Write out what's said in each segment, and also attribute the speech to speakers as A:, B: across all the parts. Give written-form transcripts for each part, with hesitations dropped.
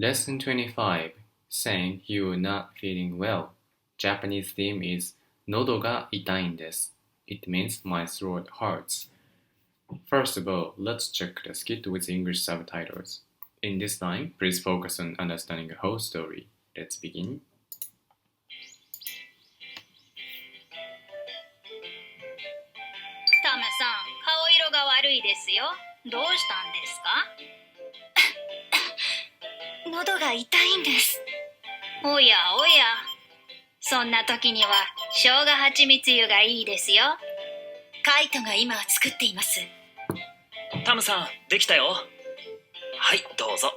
A: Lesson 25 Saying you're not feeling well. Japanese theme is 喉が痛いんです. It means my throat hurts. First of all, let's check the skit with English subtitles. In this time, please focus on understanding the whole story. Let's begin.
B: タムさん、顔色が悪いですよ。どうしたんですか？喉が痛いんです。おやおや、そんな時には生姜蜂蜜湯がいいですよ。カイトが今作っています。
C: タムさん、できたよ。はい、どうぞ。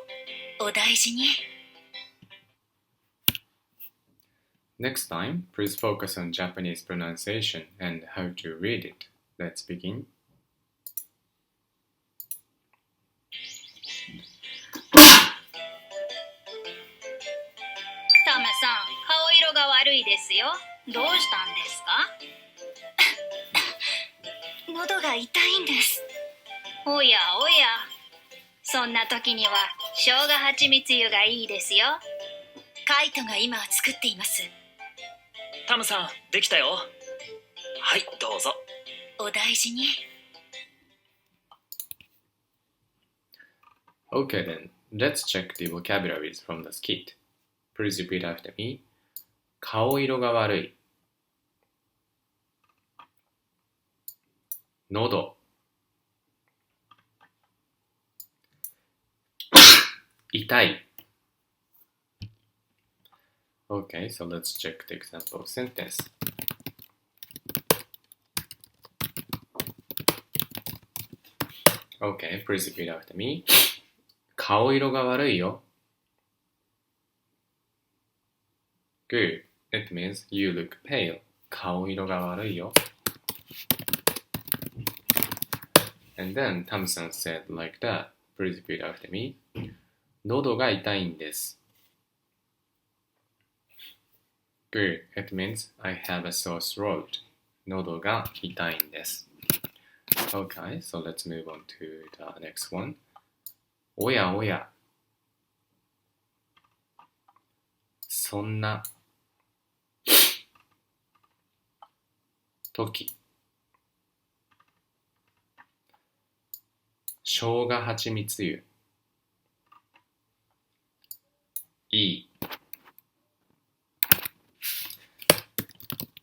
B: お大事に。
A: Next time, please focus on Japanese pronunciation and how to read it. Let's begin.
B: タムさん、顔色が悪いですよ。どうしたんですか？喉が痛いんです。おやおや、そんな時には生姜蜂蜜湯がいいですよ。カイトが今作っています。
C: タムさん、できたよ。はい、どうぞ。
B: お大事に。
A: Okay then, let's check the vocabularies from the skit. Please repeat after me. 顔色が悪い。喉。痛い。Okay, so let's check the example sentence. Okay, please repeat after me. 顔色が悪いよ。Good. It means you look pale. 顔色が悪いよ。And then Thompson said like that. Please repeat after me. 喉が痛いんです。Good. It means I have a sore throat. 喉が痛いんです。Okay, so let's move on to the next one. おやおや。そんな時。生姜蜂蜜湯。いい。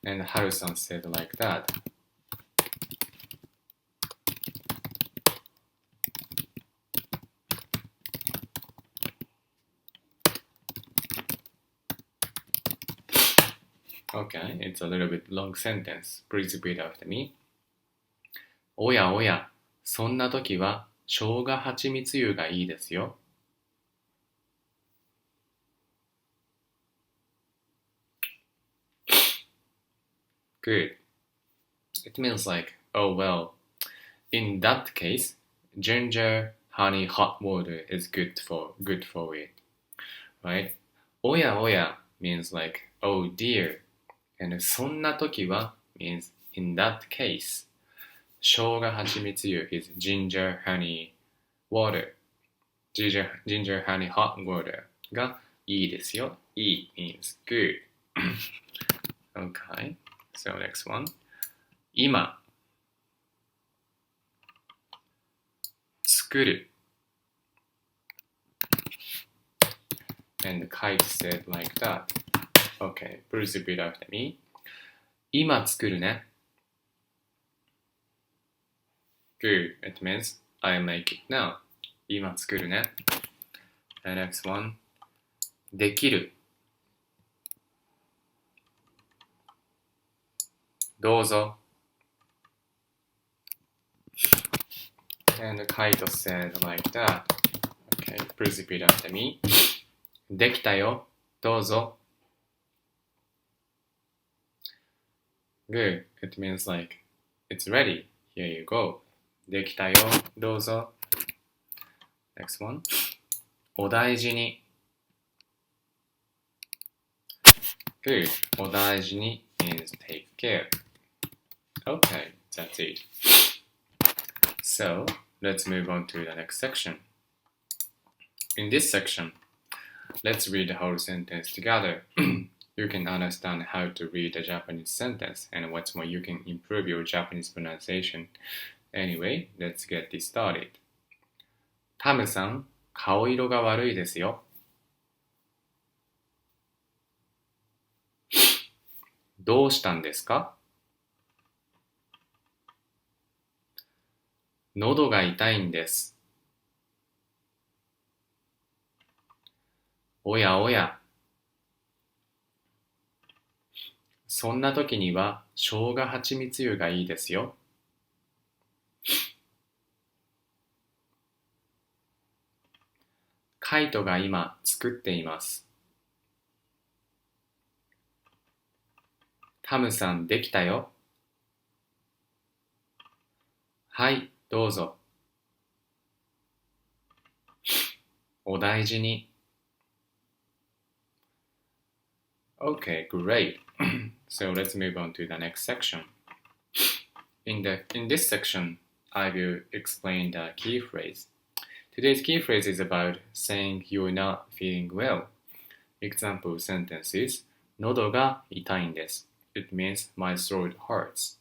A: And Haru-san said like that. Okay, it's a little bit long sentence. Please repeat after me. おやおや、そんな時は生姜蜂蜜湯がいいですよ。Good. It means like, oh well, in that case, ginger, honey, hot water is good for it, right? おやおや means like, oh dear. And そんな時は means in that case. 生姜蜂蜜湯 is ginger, honey, water. Ginger, honey, hot water がいいですよ。いい means good. Okay, so next one. 今作る And Kite said like that. Okay, please repeat after me. 今作るね。Good. It means I make it now. 今作るね。And next one. できる。どうぞ。And Kaito said like that. Okay, please repeat after me. できたよ。どうぞ。Good. It means like, it's ready. Here you go. できたよ。どうぞ。Next one. お大事に。Good. お大事に means take care. Okay, that's it. So, let's move on to the next section. In this section, Let's read the whole sentence together. You can understand how to read a Japanese sentence, and what's more, you can improve your Japanese pronunciation. Anyway, let's get this started. タムさん、顔色が悪いですよ。どうしたんですか？喉が痛いんです。おやおや。そんな時には生姜蜂蜜湯がいいですよ。カイトが今作っています。タムさんできたよ。はい、どうぞ。お大事に。Okay, great. So let's move on to the next section. In this section, I will explain the key phrase. Today's key phrase is about saying you're not feeling well. Example sentences: 喉が痛いんです。It means my throat hurts.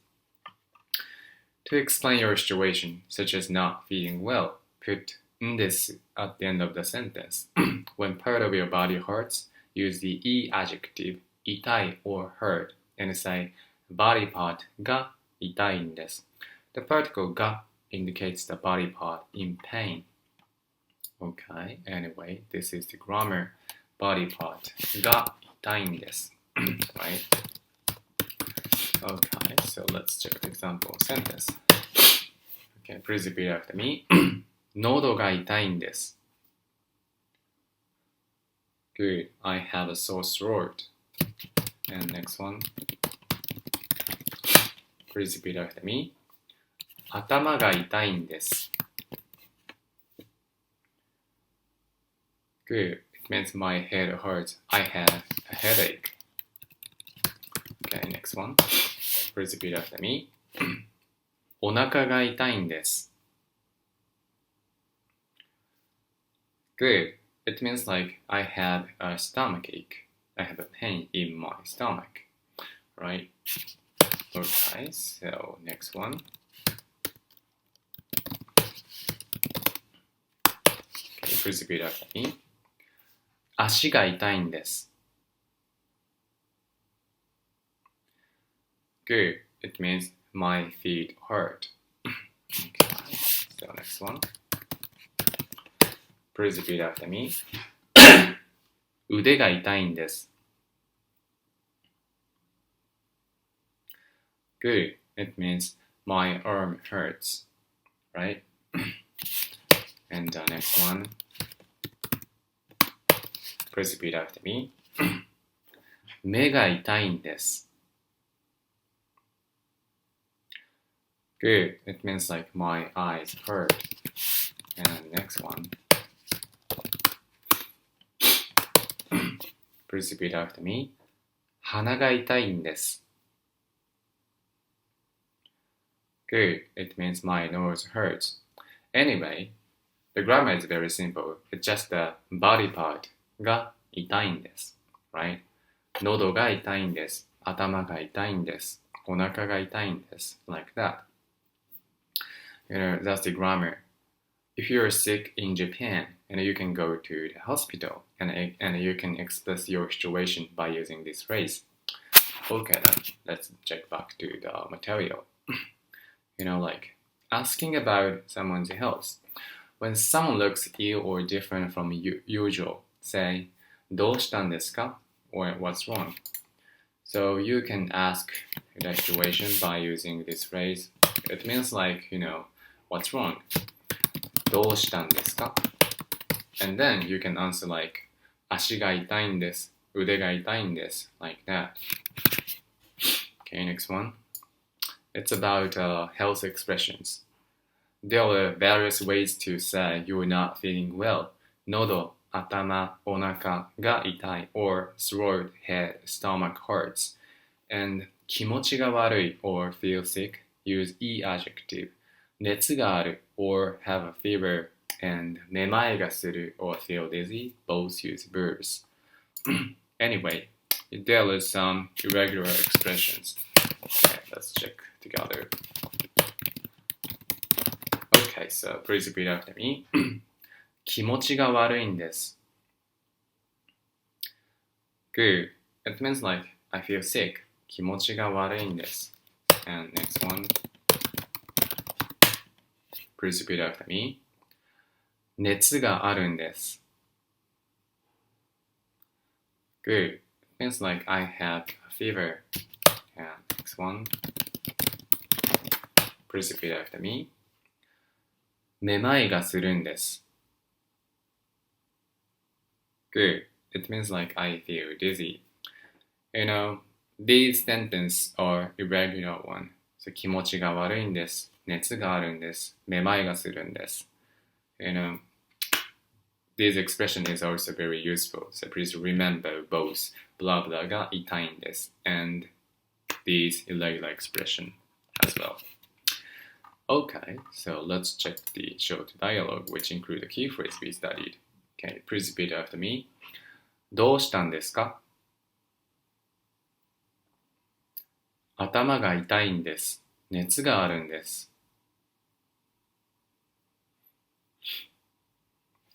A: To explain your situation, such as not feeling well, put んです at the end of the sentence. When part of your body hurts, use the e adjective 痛い or hurt and say body part が痛いんです。The particle が indicates the body part in pain. Okay, anyway, this is the grammar. Body part が痛いんです。Right? Okay, so let's check the example sentence. Okay, please repeat after me. 喉が痛いんです。Good, I have a sore throat. And next one. Please repeat after me. 頭が痛いんです。Good, it means my head hurts. I have a headache. Okay, next one. Please repeat after me. お腹が痛いんです。Good. It means like I have a stomach ache. I have a pain in my stomach. Right? Okay, so next one. Okay, please repeat after me. 足が痛いんです。Good. It means my feet hurt. Okay, so next one. Please repeat after me. 腕が痛いんです。Good. It means my arm hurts. Right? And the next one. Please repeat after me. 目が痛いんです。Good. It means like my eyes hurt. And next one. Please repeat after me. 鼻が痛いんです。Good. It means my nose hurts. Anyway, the grammar is very simple. It's just the body part が痛いんです。Right? 喉が痛いんです。頭が痛いんです。お腹が痛いんです。Like that. That's the grammar. If you're sick in Japan, you can go to the hospital and you can express your situation by using this phrase. Okay, then let's check back to the material. Like asking about someone's health. When someone looks ill or different from usual, say, どうしたんですか? Or what's wrong? So you can ask the situation by using this phrase. It means like, what's wrong? どうしたんですか? And then you can answer like 足が痛いんです。腕が痛いんです。Like that. Okay, next one. It's about health expressions. There are various ways to say you're not feeling well. 喉、頭、お腹が痛い or throat, head, stomach hurts. And 気持ちが悪い or feel sick, use e adjective. 熱がある or have a fever, and めまいがする or feel dizzy both use verbs. Anyway, there are some irregular expressions. Okay, let's check together. Okay, so please repeat after me. 気持ちが悪いんです。Good. It means like I feel sick. 気持ちが悪いんです。And next one. Please repeat after me. 熱があるんです。Good. It means like I have a fever. And next one. Please repeat after me. めまいがするんです。Good. It means like I feel dizzy. You know, these sentences are irregular one. So 気持ちが悪いんです。熱があるんです。めまいがするんです。You know, this expression is also very useful. So please remember both blah blah が痛いんです and these irregular expression as well. Okay, so let's check the short dialogue which include the key phrase we studied. Okay, please repeat after me. どうしたんですか？頭が痛いんです。熱があるんです。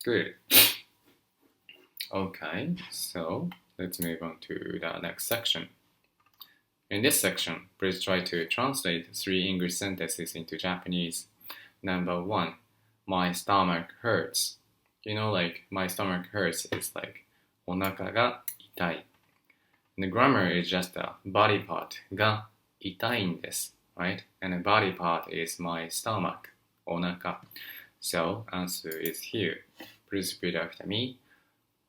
A: Good. Okay, so let's move on to the next section. In this section, please try to translate 3 English sentences into Japanese. Number 1, my stomach hurts. You know, like, my stomach hurts is like, お腹が痛い. And the grammar is just a body part が痛いんです, right? And the body part is my stomach, お腹. So, answer is here. Please repeat after me.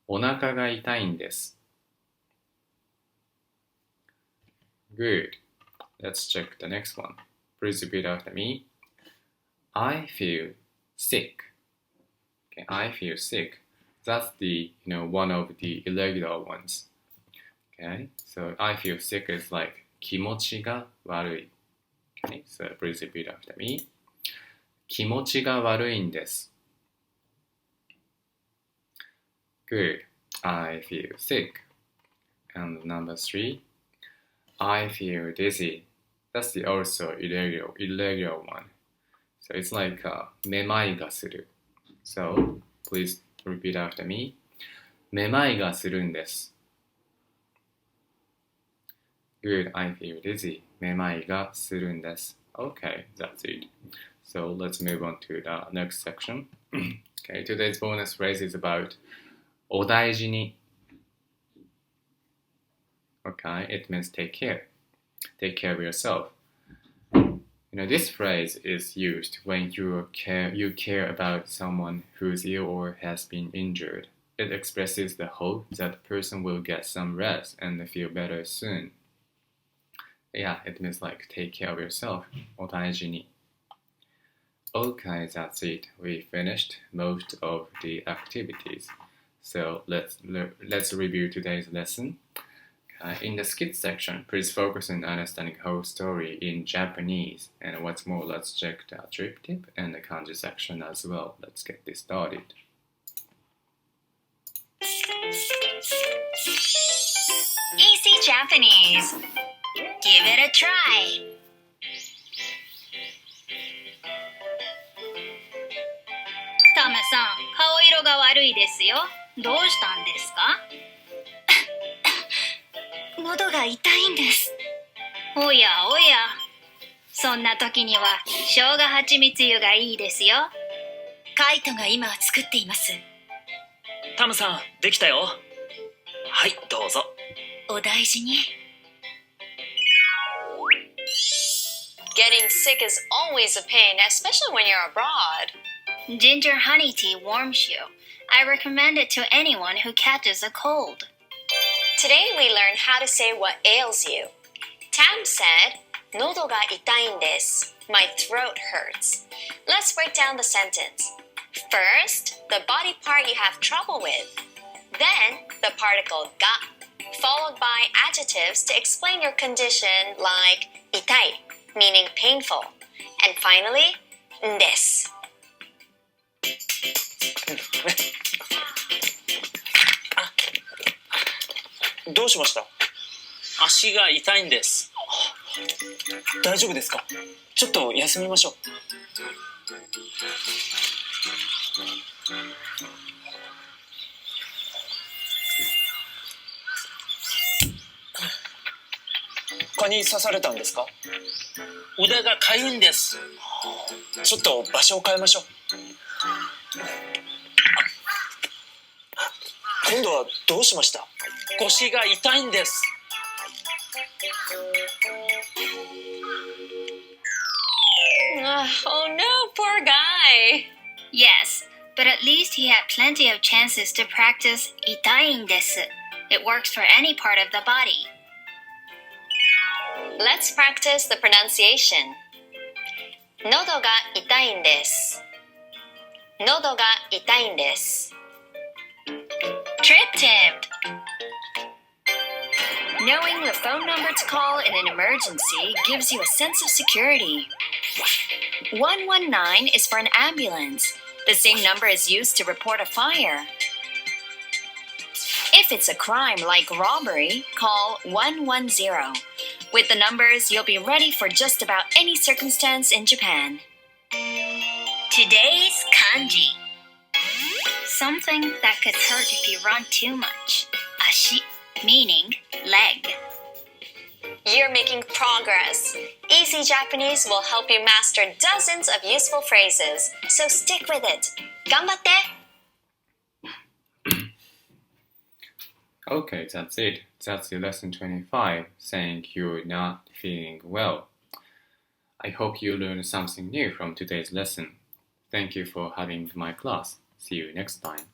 A: お腹が痛いんです. Good. Let's check the next one. Please repeat after me. I feel sick. Okay, I feel sick. That's the, one of the irregular ones. Okay, so I feel sick is like 気持ちが悪い. Okay, so please repeat after me. 気持ちが悪いんです. Good. I feel sick. And number 3, I feel dizzy. That's the also irregular one. So it's like めまいがする. So please repeat after me. めまいがするんです. Good. I feel dizzy. めまいがするんです. Okay, that's it. So let's move on to the next section. Okay, today's bonus phrase is about お大事に. Okay, it means take care. Take care of yourself. This phrase is used when you care about someone who's ill or has been injured. It expresses the hope that the person will get some rest and feel better soon. Yeah, it means like take care of yourself. お大事に. Okay, that's it. We finished most of the activities. So let's review today's lesson. In the skit section, please focus on understanding the whole story in Japanese. And what's more, let's check the trip tip and the kanji section as well. Let's get this started.
B: Easy Japanese. Give it a try. タムさん、顔色が悪いですよ。どうしたんですか？喉が痛いんです。おやおや。そんな時には生姜蜂蜜湯がいいですよ。カイトが今作っています。
C: タムさん、できたよ。はい、どうぞ。
B: お大事に。
D: Getting sick is always a pain, especially when you're abroad.
B: Ginger honey tea warms you. I recommend it to anyone who catches a cold.
D: Today we learn how to say what ails you. Tam said, 喉が痛いんです. My throat hurts. Let's break down the sentence. First, the body part you have trouble with. Then, the particle ga, followed by adjectives to explain your condition like 痛い, meaning painful. And finally, んです.
E: どうしました？
C: 足が痛いんです。
E: 大丈夫ですか？ちょっと休みましょう。蚊に刺されたんですか？
C: 腕がかゆいんです。
E: ちょっと場所を変えましょう。今度はどうしました？
C: 腰が痛いんです。
D: Oh no, poor guy.
B: Yes, but at least he had plenty of chances to practice 痛いんです. It works for any part of the body.
D: Let's practice the pronunciation. 喉が痛いんです。喉が痛いんです。
B: Trip tip!
D: Knowing the phone number to call in an emergency gives you a sense of security. 119 is for an ambulance. The same number is used to report a fire. If it's a crime like robbery, call 110. With the numbers, you'll be ready for just about any circumstance in Japan.
B: Today's kanji. Something that could hurt if you run too much. Ashi, meaning leg.
D: You're making progress. Easy Japanese will help you master dozens of useful phrases, so stick with it. 頑張って!
A: Okay, that's it. That's your lesson 25, saying you're not feeling well. I hope you learned something new from today's lesson. Thank you for having my class. See you next time.